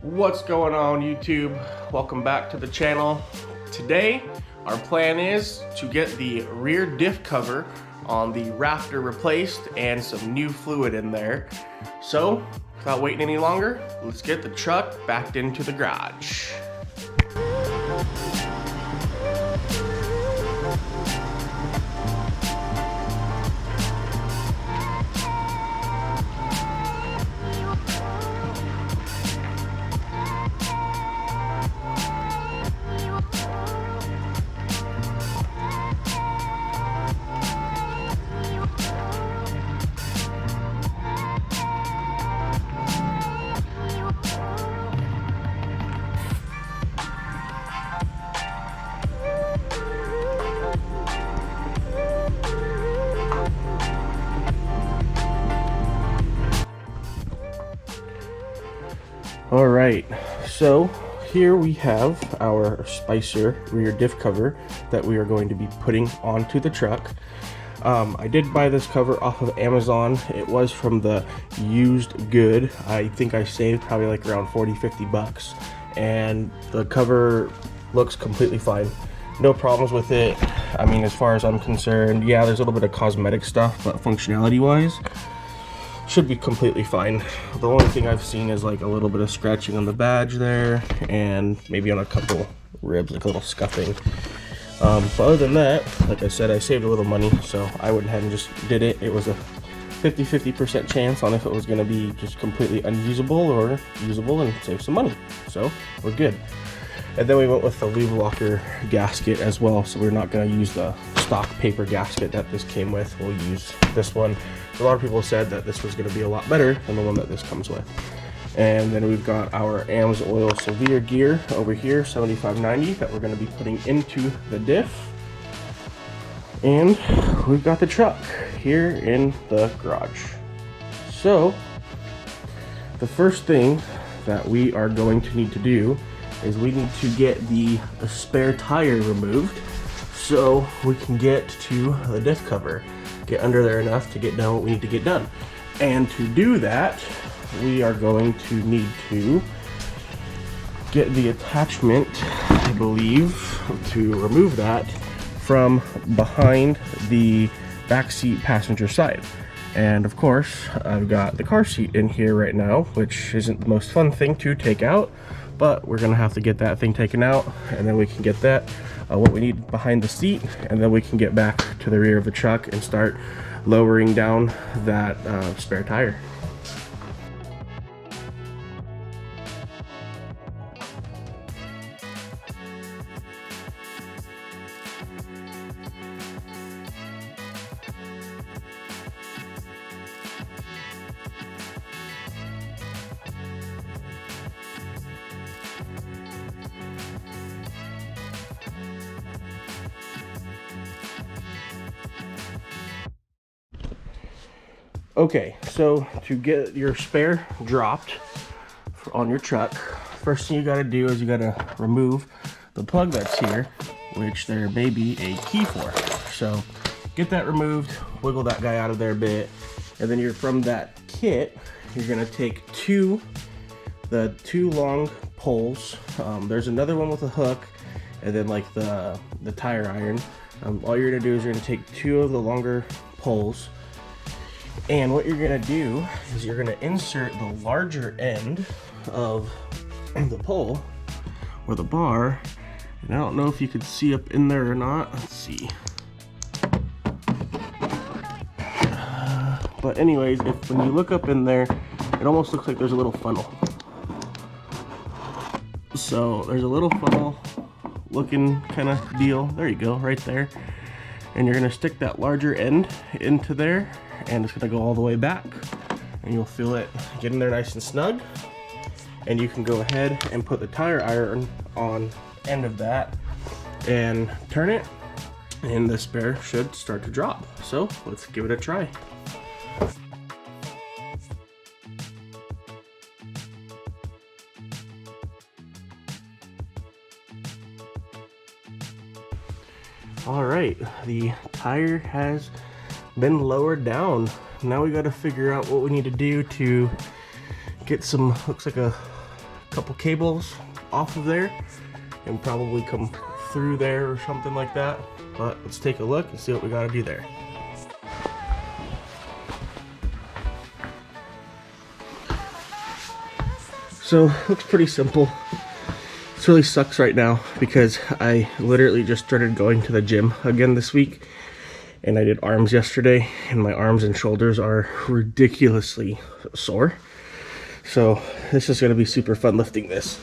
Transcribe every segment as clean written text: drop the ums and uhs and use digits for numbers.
What's going on, YouTube? Welcome back to the channel. Today our plan is to get the rear diff cover on the Raptor replaced and some new fluid in there. So without waiting any longer, let's get the truck backed into the garage. Alright, so here we have our Spicer rear diff cover that we are going to be putting onto the truck. I did buy this cover off of Amazon. It was from the used good. I think I saved probably like around 40-50 bucks, and the cover looks completely fine. No problems with it. I mean, as far as I'm concerned, yeah, there's a little bit of cosmetic stuff, but functionality wise should be completely fine. The only thing I've seen is like a little bit of scratching on the badge there and maybe on a couple ribs, like a little scuffing. But other than that, like I said, I saved a little money, so I went ahead and just did it. It was a 50-50% chance on if it was going to be just completely unusable or usable and save some money. So we're good. And then we went with the lube locker gasket as well, so we're not going to use the stock paper gasket that this came with. We'll use this one. A lot of people said that this was going to be a lot better than the one that this comes with. And then we've got our AMSOIL severe gear over here, 7590, that we're going to be putting into the diff. And we've got the truck here in the garage. So the first thing that we are going to need to do is we need to get the spare tire removed so we can get to the diff cover, get under there enough to get done what we need to get done. And to do that, we are going to need to get the attachment, I believe, to remove that from behind the backseat passenger side. And of course, I've got the car seat in here right now, which isn't the most fun thing to take out, but we're gonna have to get that thing taken out, and then we can get that what we need behind the seat, and then we can get back to the rear of the truck and start lowering down that spare tire. Okay, so to get your spare dropped on your truck, first thing you gotta do is you gotta remove the plug that's here, which there may be a key for. So get that removed, wiggle that guy out of there a bit, and then from that kit, you're gonna take the two long poles. There's another one with a hook, and then like the tire iron. All you're gonna do is you're gonna take two of the longer poles, and what you're gonna do is you're gonna insert the larger end of the pole or the bar. And I don't know if you could see up in there or not. Let's see. But anyways, when you look up in there, it almost looks like there's a little funnel. So there's a little funnel looking kind of deal. There you go, right there. And you're gonna stick that larger end into there, and it's gonna go all the way back, and you'll feel it get in there nice and snug. And you can go ahead and put the tire iron on end of that and turn it, and the spare should start to drop. So let's give it a try. All right, the tire has been lowered down. Now we got to figure out what we need to do to get some, looks like a couple cables off of there and probably come through there or something like that. But let's take a look and see what we got to do there. So looks pretty simple. This really sucks right now because I literally just started going to the gym again this week, and I did arms yesterday, and my arms and shoulders are ridiculously sore. So this is going to be super fun lifting this.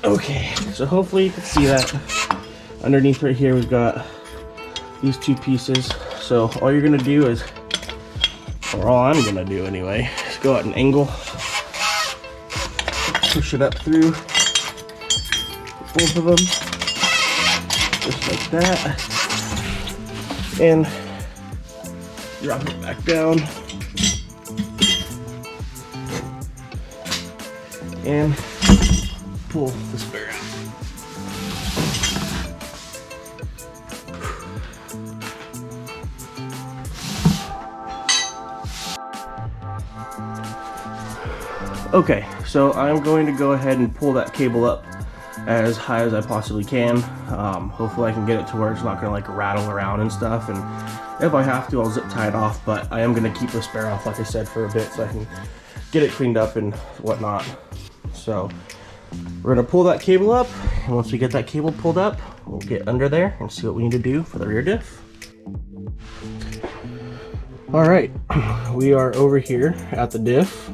Okay, so hopefully you can see that. Underneath right here we've got these two pieces. So all you're going to do is, or all I'm going to do anyway, is go at an angle, push it up through both of them, just like that, and drop it back down, and pull the spare out. Okay, so I'm going to go ahead and pull that cable up as high as I possibly can. Hopefully I can get it to where it's not going to like rattle around and stuff, and if I have to, I'll zip tie it off, but I am going to keep the spare off, like I said, for a bit so I can get it cleaned up and whatnot. So we're going to pull that cable up, and once we get that cable pulled up, we'll get under there and see what we need to do for the rear diff. Alright, we are over here at the diff,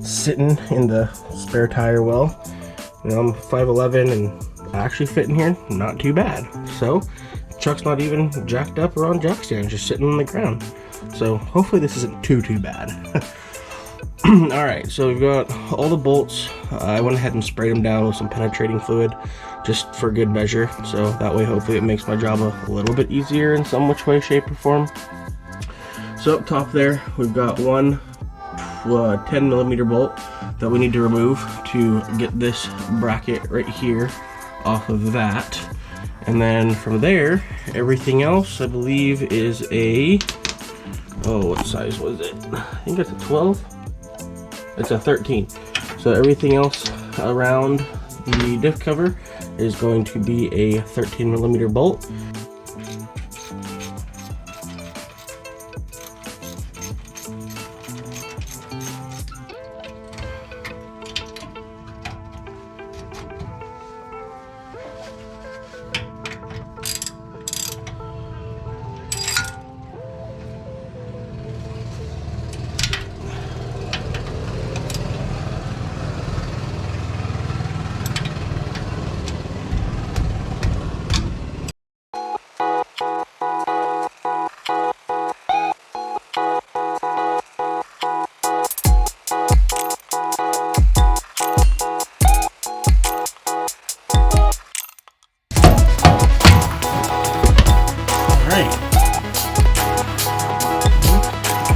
sitting in the spare tire well. You know, I'm 5'11" and actually fitting here not too bad. So Chuck's not even jacked up or on jack stand, just sitting on the ground. So hopefully this isn't too bad. Alright, so we've got all the bolts. I went ahead and sprayed them down with some penetrating fluid just for good measure, so that way hopefully it makes my job a little bit easier in some which way, shape, or form. So up top there, we've got one 10mm bolt that we need to remove to get this bracket right here off of that. And then from there, everything else I believe is a, oh, what size was it? I think it's a 12. It's a 13. So everything else around the diff cover is going to be a 13mm bolt.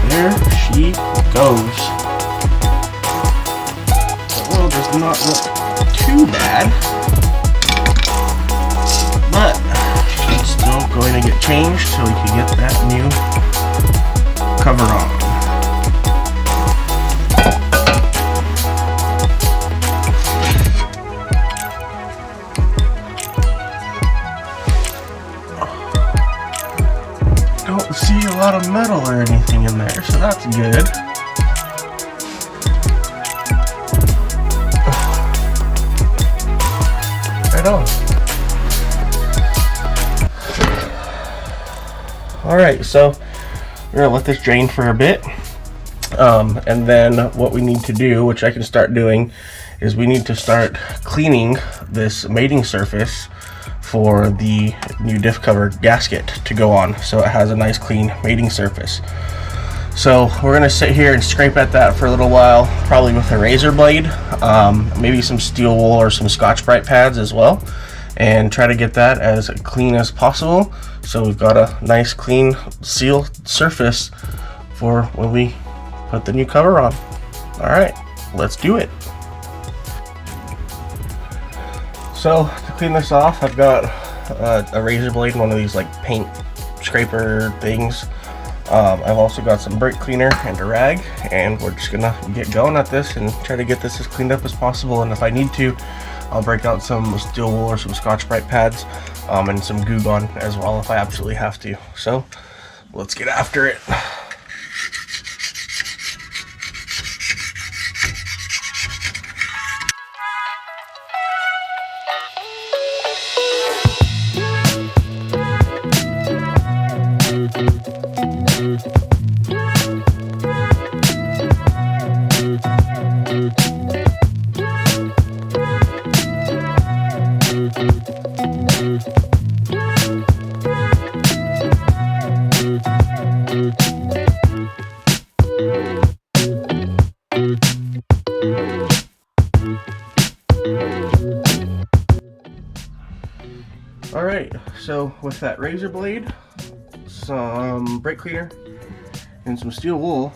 There she goes. The oil does not look too bad, but it's still going to get changed so we can get that new cover on. Don't see a lot of metal or anything in there, so that's good. Right on. Alright, so we're gonna let this drain for a bit. And then what we need to do, which I can start doing, is we need to start cleaning this mating surface for the new diff cover gasket to go on, so it has a nice clean mating surface. So we're gonna sit here and scrape at that for a little while, probably with a razor blade, maybe some steel wool or some Scotch-Brite pads as well, and try to get that as clean as possible so we've got a nice clean seal surface for when we put the new cover on. Alright, let's do it. So to clean this off, I've got a razor blade, one of these like paint scraper things. I've also got some brake cleaner and a rag, and we're just gonna get going at this and try to get this as cleaned up as possible. And if I need to, I'll break out some steel wool or some Scotch-Brite pads and some Goo Gone as well if I absolutely have to. So let's get after it. Alright, so with that razor blade, some brake cleaner, and some steel wool,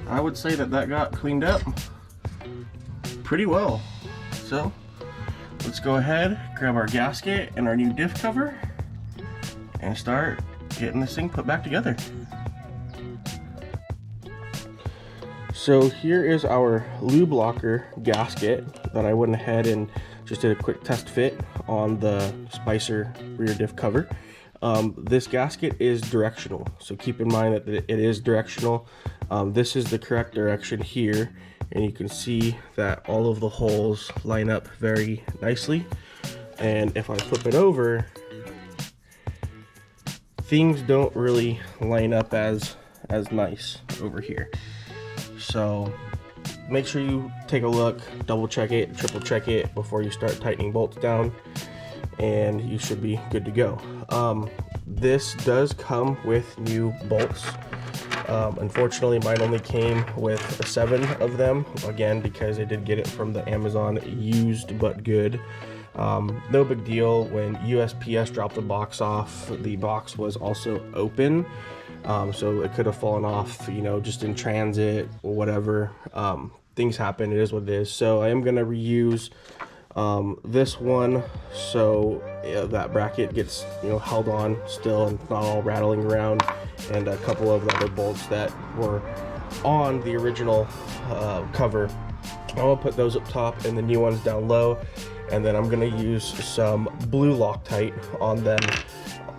I would say that got cleaned up pretty well. So let's go ahead, grab our gasket and our new diff cover, and start getting this thing put back together. So here is our lube locker gasket that I went ahead and just did a quick test fit on the Spicer rear diff cover. This gasket is directional, so keep in mind that it is directional. This is the correct direction here, and you can see that all of the holes line up very nicely. And if I flip it over, things don't really line up as nice over here. So make sure you take a look, double check it, triple check it before you start tightening bolts down, and you should be good to go. This does come with new bolts. Unfortunately, mine only came with 7 of them, again because I did get it from the Amazon used but good. No big deal. When USPS dropped the box off, the box was also open, so it could have fallen off, you know, just in transit or whatever. Things happen, it is what it is. So I am going to reuse this one, so that bracket gets, you know, held on still and not all rattling around, and a couple of the other bolts that were on the original cover, I'll put those up top and the new ones down low. And then I'm going to use some blue Loctite on them,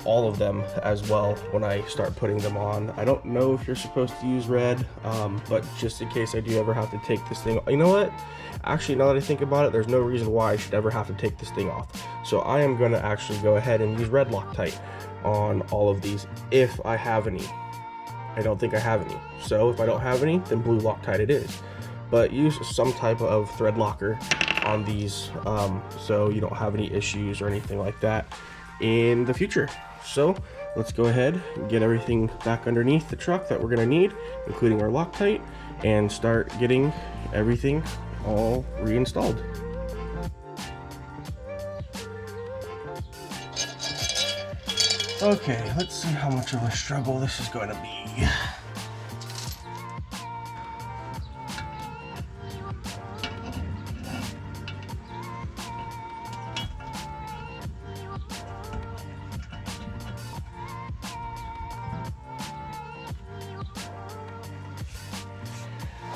all of them as well, when I start putting them on. I don't know if you're supposed to use red, but just in case I do ever have to take this thing, you know what? Actually, now that I think about it, there's no reason why I should ever have to take this thing off. So I am going to actually go ahead and use red Loctite on all of these if I have any. I don't think I have any. So if I don't have any, then blue Loctite it is. But use some type of thread locker on these, so you don't have any issues or anything like that in the future. So let's go ahead and get everything back underneath the truck that we're going to need, including our Loctite, and start getting everything all reinstalled. Okay, let's see how much of a struggle this is going to be.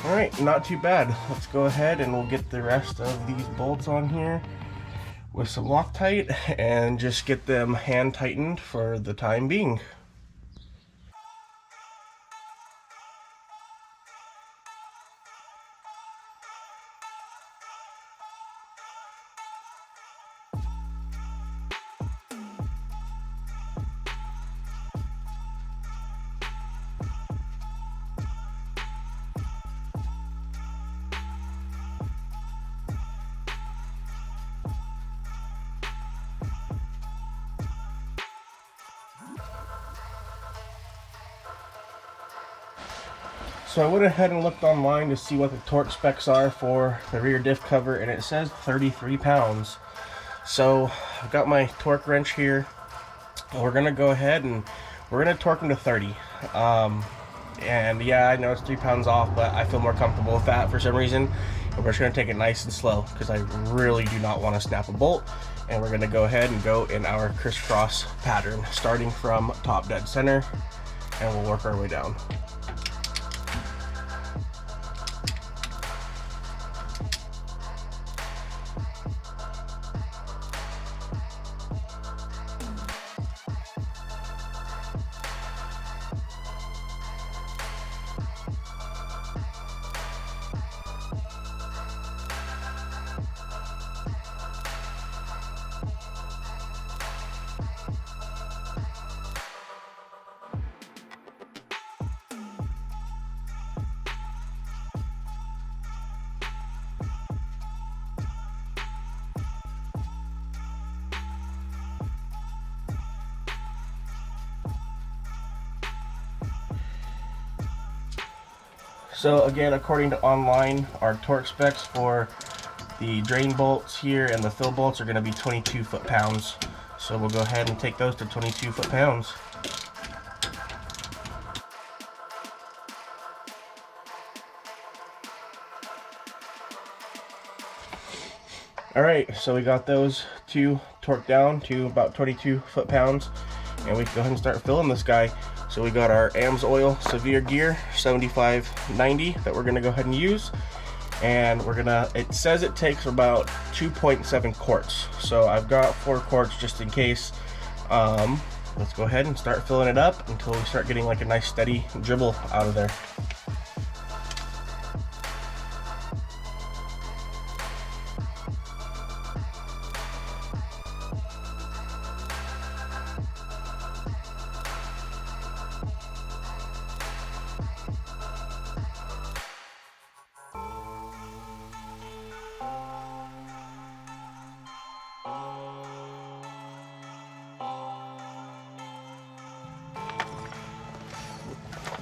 Alright, not too bad. Let's go ahead and we'll get the rest of these bolts on here with some Loctite and just get them hand tightened for the time being. So I went ahead and looked online to see what the torque specs are for the rear diff cover, and it says 33 pounds. So I've got my torque wrench here. We're gonna go ahead and we're gonna torque them to 30. And yeah, I know it's 3 pounds off, but I feel more comfortable with that for some reason. And we're just gonna take it nice and slow because I really do not want to snap a bolt. And we're gonna go ahead and go in our crisscross pattern, starting from top dead center and we'll work our way down. So again, according to online, our torque specs for the drain bolts here and the fill bolts are going to be 22 foot-pounds. So we'll go ahead and take those to 22 foot-pounds. Alright, so we got those two torqued down to about 22 foot-pounds, and we can go ahead and start filling this guy. So we got our AMSOIL Severe Gear 7590 that we're gonna go ahead and use, and it says it takes about 2.7 quarts. So I've got 4 quarts just in case. Let's go ahead and start filling it up until we start getting like a nice steady dribble out of there.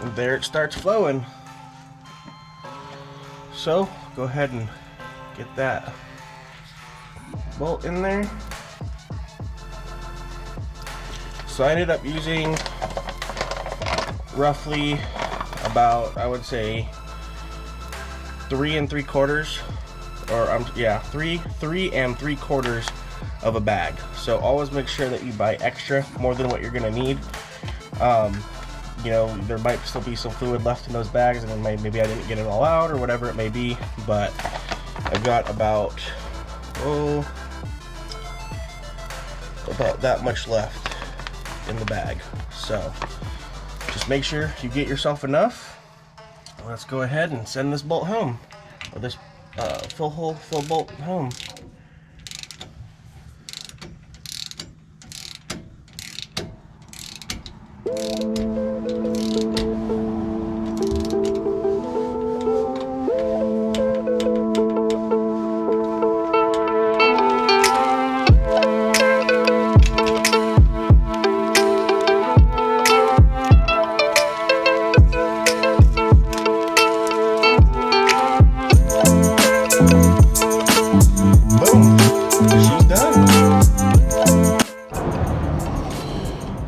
And there it starts flowing. So go ahead and get that bolt in there. So I ended up using roughly about, I would say, 3 3/4, or 3 3/4 of a bag. So always make sure that you buy extra, more than what you're gonna need. You know, there might still be some fluid left in those bags, and then maybe I didn't get it all out or whatever it may be, but I've got about that much left in the bag. So just make sure you get yourself enough. Let's go ahead and send this bolt home, or this fill bolt home.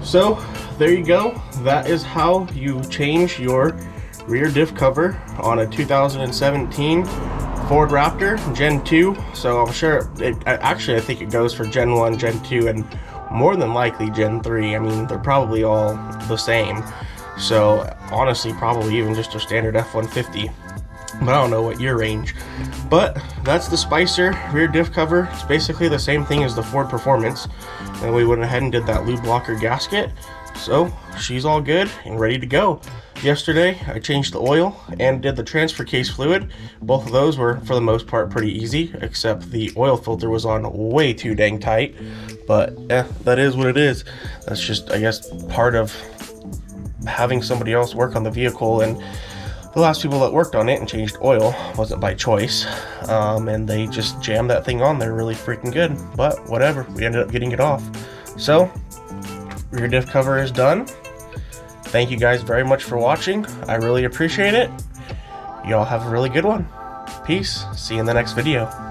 So there you go. That is how you change your rear diff cover on a 2017 Ford Raptor Gen 2. So I'm sure actually I think it goes for Gen 1, Gen 2, and more than likely Gen 3. I mean, they're probably all the same. So honestly, probably even just a standard F-150. But I don't know what your range. But that's the Spicer rear diff cover. It's basically the same thing as the Ford Performance. And we went ahead and did that lube blocker gasket. So she's all good and ready to go. Yesterday I changed the oil and did the transfer case fluid. Both of those were for the most part pretty easy, except the oil filter was on way too dang tight. But yeah, that is what it is. That's just, I guess, part of having somebody else work on the vehicle, and the last people that worked on it and changed oil wasn't by choice, and they just jammed that thing on there really freaking good. But whatever, we ended up getting it off. So rear diff cover is done. Thank you guys very much for watching. I really appreciate it. Y'all have a really good one. Peace. See you in the next video.